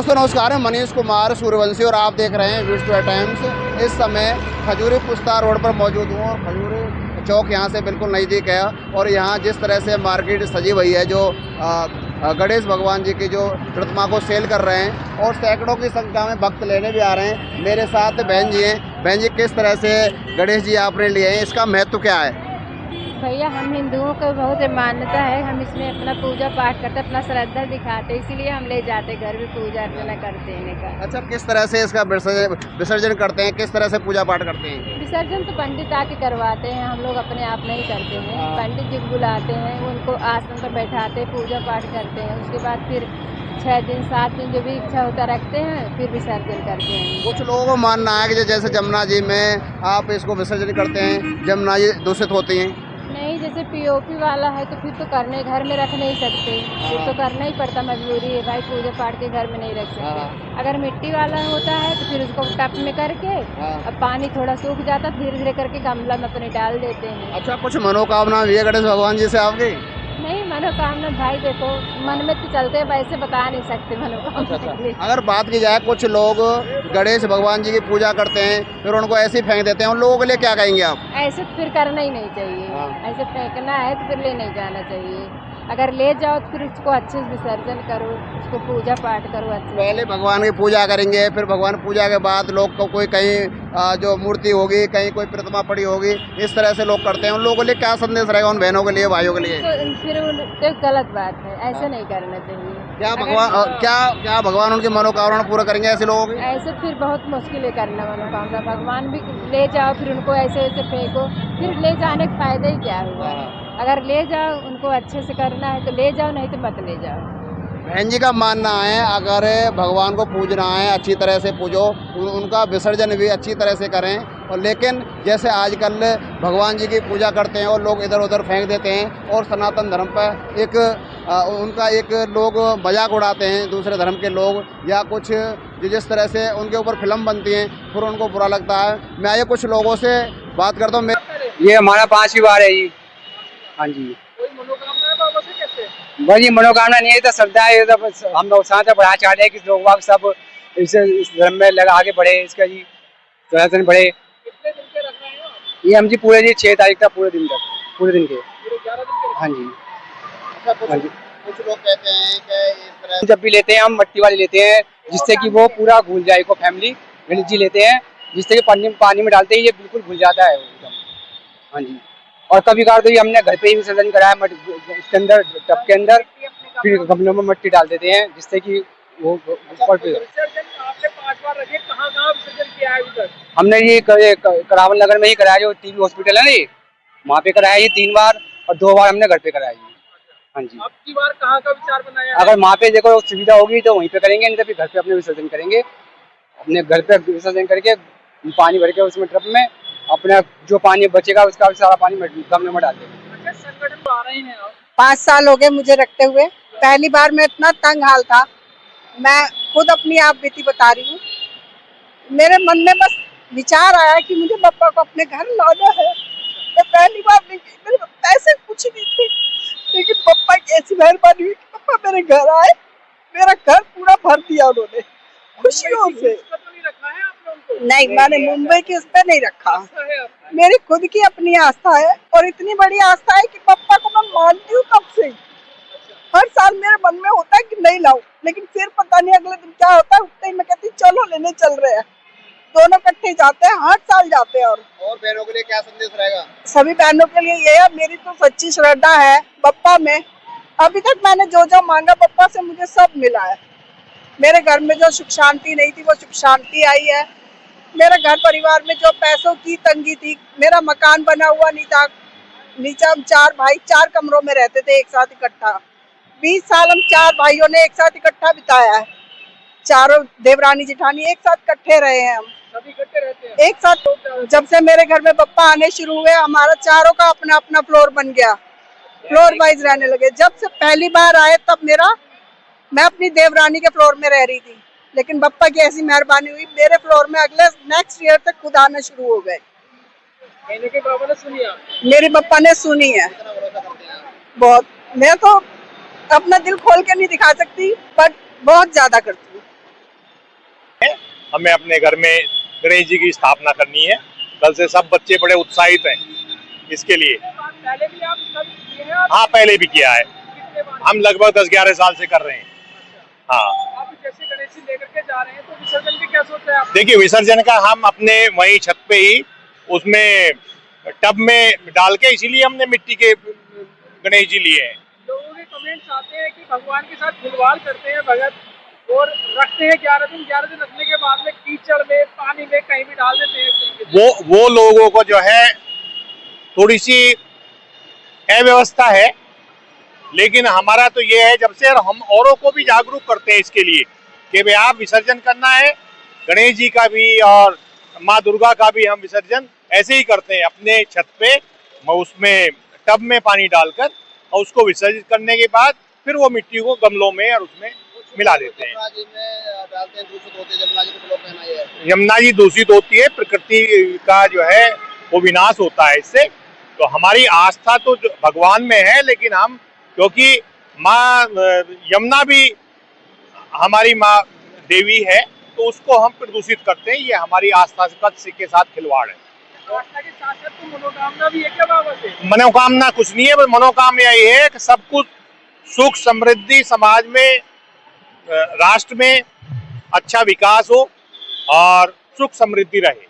दोस्तों नमस्कार, मैं मनीष कुमार सूर्यवंशी और आप देख रहे हैं वीड्स टू टाइम्स। इस समय खजूरी पुस्ता रोड पर मौजूद हूँ और खजूरी चौक यहाँ से बिल्कुल नज़दीक है। और यहाँ जिस तरह से मार्केट सजी हुई है, जो गणेश भगवान जी की जो प्रतिमा को सेल कर रहे हैं और सैकड़ों की संख्या में भक्त लेने भी आ रहे हैं। मेरे साथ बहन जी हैं। बहन जी, किस तरह से गणेश जी आपने लिए हैं, इसका महत्व क्या है? भैया, हम हिंदुओं को बहुत मान्यता है। हम इसमें अपना पूजा पाठ करते, अपना श्रद्धा दिखाते, इसीलिए हम ले जाते घर में पूजा अर्चना करते हैं का। अच्छा, किस तरह से इसका विसर्जन करते हैं, किस तरह से पूजा पाठ करते हैं? विसर्जन तो पंडित आके करवाते हैं, हम लोग अपने आप नहीं करते हैं। पंडित जी बुलाते हैं, उनको आसन पर बैठाते, पूजा पाठ करते हैं। उसके बाद फिर 6 दिन 7 दिन जो भी इच्छा होता रखते हैं, फिर विसर्जन करते हैं। कुछ लोगों को मानना है कि जैसे जमुना जी में आप इसको विसर्जन करते हैं, जमुना जी दूषित होती हैं। नहीं, जैसे पीओपी वाला है तो फिर तो करने घर में रख नहीं सकते, फिर तो करना ही पड़ता, मजबूरी है भाई, पूजा पाठ के घर में नहीं रख सकते। अगर मिट्टी वाला होता है तो फिर उसको टप में करके अब पानी थोड़ा सूख जाता, धीरे धीरे करके गमला में अपने डाल देते हैं। अच्छा, कुछ मनोकामना भी है गणेश भगवान जी से आपकी? नहीं, मनोकामना भाई देखो, मन में तो चलते हैं, वैसे बता नहीं सकते मनोकामना। अच्छा। अगर बात की जाए, कुछ लोग गणेश भगवान जी की पूजा करते हैं फिर उनको ऐसे ही फेंक देते हैं, उन लोगों के लिए क्या कहेंगे आप? ऐसे तो फिर करना ही नहीं चाहिए। ऐसे फेंकना है तो फिर ले नहीं जाना चाहिए। अगर ले जाओ तो फिर उसको अच्छे से विसर्जन करो, उसको पूजा पाठ करो अच्छे से। पहले भगवान की पूजा करेंगे, फिर भगवान पूजा के बाद लोग को कोई कहीं जो मूर्ति होगी, कहीं कोई प्रतिमा पड़ी होगी, इस तरह से लोग करते हैं। उन लोगों के लिए क्या संदेश रहेगा, उन बहनों के लिए, भाइयों के लिए? तो फिर तो गलत बात है, ऐसे नहीं करना चाहिए। क्या भगवान उनकी मनोकामना पूरा करेंगे ऐसे लोगों की? ऐसे फिर बहुत मुश्किल है करना मनोकामना। भगवान भी ले जाओ फिर उनको ऐसे वैसे फेंको, फिर ले जाने का फायदा ही क्या हुआ? अगर ले जाओ, उनको अच्छे से करना है तो ले जाओ, नहीं तो मत ले जाओ। बहन जी का मानना है, अगर भगवान को पूजना है अच्छी तरह से पूजो, उनका विसर्जन भी अच्छी तरह से करें। और लेकिन जैसे आजकल भगवान जी की पूजा करते हैं और लोग इधर उधर फेंक देते हैं और सनातन धर्म पर एक उनका एक लोग मजाक उड़ाते हैं, दूसरे धर्म के लोग, या कुछ जिस तरह से उनके ऊपर फिल्म बनती हैं फिर उनको बुरा लगता है। मैं आइए कुछ लोगों से बात करता हूँ। ये हमारा 5वीं बार है जी। हाँ जी। कोई मनोकामना है बाबा से? कैसे? बस ये मनोकामना नहीं है, तो श्रद्धा है। तो हम लोग साथ बढ़ा चाहते हैं कि लोग बाग सब इस धर्म में लगा आगे बढ़े, इसका जी प्रदर्शन बढ़े। कितने दिन के रख रहे हैं आप? ये हम जी पूरे जी 6 तारीख तक, पूरे दिन तक, पूरे दिन के। पूरे 11 दिन के? हाँ जी। अच्छा, कुछ लोग कहते हैं कि इस तरह जब भी लेते हैं हम मट्टी वाली लेते हैं, जिससे कि वो पूरा घुल जाए। को फैमिली गणेश जी लेते हैं, जिससे कि पानी में डालते ही ये बिल्कुल घुल जाता है एकदम। हाँ जी। और कभी कभार तो ये हमने घर पे ही विसर्जन कराया, इसके अंदर टब के अंदर, फिर गमलों में मिट्टी डाल देते हैं, जिससे कि वो ऊपर पे। आपने 5 बार रखे, कहाँ विसर्जन किया है अभी तक? हमने ये करावल नगर में ही कराया, जो टीबी हॉस्पिटल है ना, ये वहाँ पे कराया ये 3 बार, और 2 बार हमने घर पे कराया ये। हाँ जी। अब की बार कहाँ का विचार बनाया? अगर वहाँ पे देखो सुविधा होगी तो वहीं पे करेंगे, नहीं तो फिर घर पे अपने विसर्जन करेंगे। अपने घर पे विसर्जन करके पानी भर के उसमें ट्रक में, अपना जो पानी बचेगा उसका भी सारा पानी गमले में डाल देंगे। अच्छा, संगठन आ रहे हैं आप? 5 साल हो गए मुझे रखते हुए। पहली बार में इतना तंग हाल था, मैं खुद अपनी आप बीती बता रही हूँ। मेरे मन में बस विचार आया कि मुझे पापा को अपने घर लाना है। मैं पहली बार नहीं गई, मेरे पैसे कुछ नहीं थे, लेकिन पापा की ऐसी मेहरबानी हुई कि पापा मेरे घर आए, मेरा घर पूरा भर दिया उन्होंने खुशियों से। नहीं, मैंने मुंबई की उस पर नहीं रखा। मेरी खुद की अपनी आस्था है, और इतनी बड़ी आस्था है कि पापा को मैं मानती हूँ कब से। हर साल मेरे मन में होता है कि नहीं लाऊं, लेकिन फिर पता नहीं अगले दिन क्या होता है, उठते ही मैं कहती चलो लेने चल रहे हैं। दोनों इकट्ठे जाते हैं, हर साल जाते हैं। और बहनों के लिए क्या संदेश रहेगा? सभी बहनों के लिए ये है, मेरी तो सच्ची श्रद्धा है पप्पा में। अभी तक मैंने जो जो मांगा पप्पा से मुझे सब मिला है। मेरे घर में जो सुख शांति नहीं थी वो सुख शांति आई है। मेरे घर परिवार में जो पैसों की तंगी थी, मेरा मकान बना हुआ नहीं था, नीचे हम 4 भाई 4 कमरों में रहते थे एक साथ इकट्ठा। 20 साल हम 4 भाइयों ने एक साथ इकट्ठा बिताया है। चारों देवरानी जिठानी एक साथ इकट्ठे रहे हैं, हम सभी इकट्ठे रहते हैं एक साथ। जब से मेरे घर में पप्पा आने शुरू हुए, हमारा चारों का अपना अपना फ्लोर बन गया, फ्लोर वाइज रहने लगे। जब से पहली बार आए तब मैं अपनी देवरानी के फ्लोर में रह रही थी, लेकिन पप्पा की ऐसी मेहरबानी हुई, मेरे फ्लोर में अगले नेक्स्ट ईयर तक खुद आना शुरू हो गए। पापा ने सुनी? मेरे पापा ने सुनी है बहुत। मैं तो अपना दिल खोल के नहीं दिखा सकती, बट बहुत ज्यादा करती हूँ। हमें अपने घर में गणेश जी की स्थापना करनी है। कल से सब बच्चे बड़े उत्साहित हैं इसके लिए। पहले भी आप सब किए हैं? हाँ, पहले भी किया है। कितने बार? हम लगभग 10-11 साल से कर रहे हैं। हाँ, आप जैसे गणेश जी लेकर के जा रहे हैं तो विसर्जन की क्या सोच है आप? देखिए विसर्जन का हम अपने वहीं छत पे ही उसमें टब में डाल के, इसीलिए हमने मिट्टी के गणेश जी लिए हैं। लोगों के कमेंट्स आते हैं कि भगवान के साथ खिलवाड़ करते हैं भगत और रखते हैं 11 दिन। 11 दिन रखने के बाद में कीचड़ में, पानी में कहीं भी डाल देते हैं इस तरीके से। वो लोगों को जो है थोड़ी सी अव्यवस्था है, लेकिन हमारा तो ये है जब से हम औरों को भी जागरूक करते हैं इसके लिए कि भाई आप विसर्जन करना है गणेश जी का भी और माँ दुर्गा का भी। हम विसर्जन ऐसे ही करते हैं अपने छत पे, उसमें टब में पानी डालकर, और उसको विसर्जित करने के बाद फिर वो मिट्टी को गमलों में और उसमें मिला देते हैं। यमुना जी दूषित होती है, प्रकृति का जो है वो विनाश होता है इससे। तो हमारी आस्था तो भगवान में है, लेकिन हम क्योंकि माँ यमुना भी हमारी माँ देवी है तो उसको हम प्रदूषित करते हैं। ये हमारी आस्था के साथ खिलवाड़ है। आस्था के साथ साथ तो मनोकामना भी है क्या बाबा से? मनोकामना कुछ नहीं है, बस मनोकामना ये है कि सब कुछ सुख समृद्धि समाज में, राष्ट्र में अच्छा विकास हो और सुख समृद्धि रहे।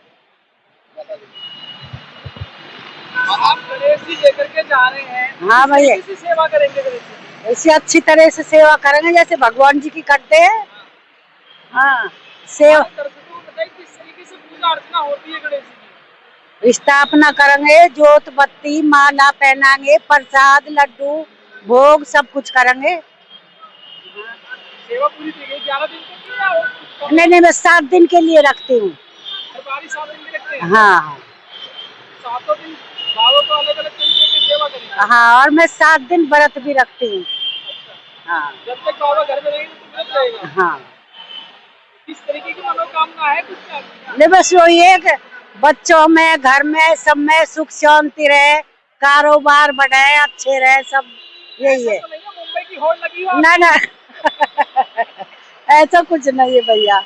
आप गणेश जी लेकर के जा रहे हैं, हाँ भैया, कैसी सेवा करेंगे गणेश जी? ऐसे अच्छी तरह से सेवा करेंगे जैसे भगवान जी की करते हैं। हाँ, सेवा दर्शकों को बताइए किस तरीके से पूजा अर्चना होती है गणेश जी की? स्थापना करेंगे, जोत बत्ती माला पहनाएंगे, प्रसाद लड्डू भोग सब कुछ करेंगे। सेवा पूरी तरीके 11 दिन तक की या और कुछ कम? नहीं, मैं 7 दिन के लिए रखती हूँ। हर बारी 7 दिन की रखते हैं? हाँ सातों दिन बाबा को अलग अलग तरीके से सेवा करेंगे? हाँ, और मैं 7 दिन व्रत भी रखती हूँ। हाँ जब तक बाबा घर में रहेंगे तो व्रत रहेगा? हाँ, किस तरीके की मनोकामना है कुछ? नहीं बस वही है कि बच्चों में, घर में, सब में सुख शांति रहे, कारोबार बढ़े, अच्छे रहे, सब यही है। ऐसा तो नहीं है मुंबई की होड़ लगी हो? ना ना ऐसा कुछ नहीं है भैया।